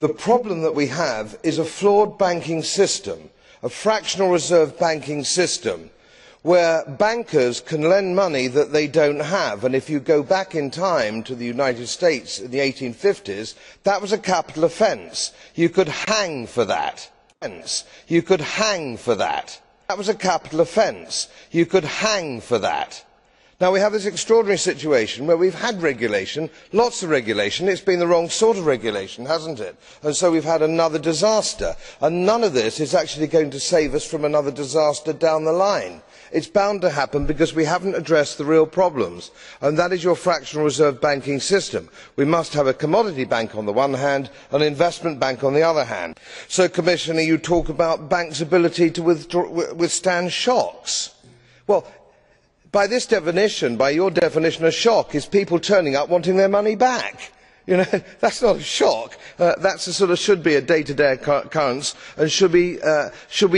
The problem that we have is a flawed banking system, a fractional reserve banking system, where bankers can lend money that they don't have. And if you go back in time to the United States in the 1850s, that was a capital offence. You could hang for that. You could hang for that. That was a capital offence. You could hang for that. Now we have this extraordinary situation where we've had regulation, lots of regulation. It's been the wrong sort of regulation, hasn't it? And so we've had another disaster. And none of this is actually going to save us from another disaster down the line. It's bound to happen because we haven't addressed the real problems, and that is your fractional reserve banking system. We must have a commodity bank on the one hand, and an investment bank on the other hand. So, Commissioner, you talk about banks' ability to withstand shocks. Well, by this definition, by your definition, a shock is people turning up wanting their money back. You know, that's not a shock. That's a sort of should be a day-to-day occurrence and should be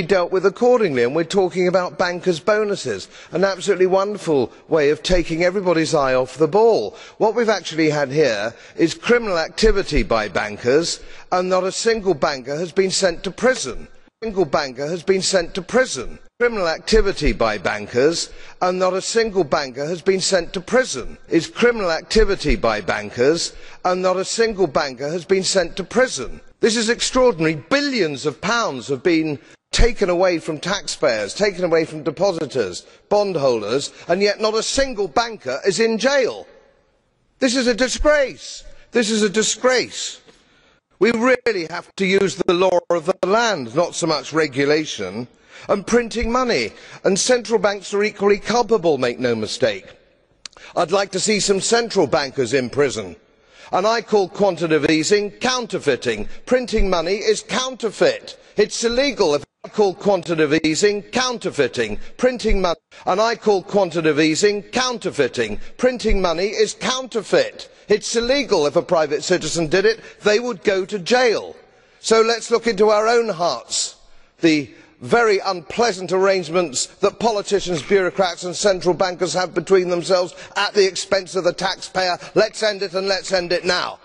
dealt with accordingly. And we're talking about bankers' bonuses, an absolutely wonderful way of taking everybody's eye off the ball. What we've actually had here is criminal activity by bankers, and not a single banker has been sent to prison. A single banker has been sent to prison. Criminal activity by bankers, and not a single banker has been sent to prison. Is criminal activity by bankers, and not a single banker has been sent to prison. This is extraordinary. Billions of pounds have been taken away from taxpayers, taken away from depositors, bondholders, and yet not a single banker is in jail. This is a disgrace. This is a disgrace. We really have to use the law of the land, not so much regulation. And printing money, and central banks are equally culpable, make no mistake. I'd like to see some central bankers in prison, and I call quantitative easing counterfeiting. Printing money is counterfeit. It's illegal. I call quantitative easing counterfeiting. Printing money, and I call quantitative easing counterfeiting. Printing money is counterfeit. It's illegal. If a private citizen did it, they would go to jail. So let's look into our own hearts. The very unpleasant arrangements that politicians, bureaucrats and central bankers have between themselves at the expense of the taxpayer. Let's end it, and let's end it now.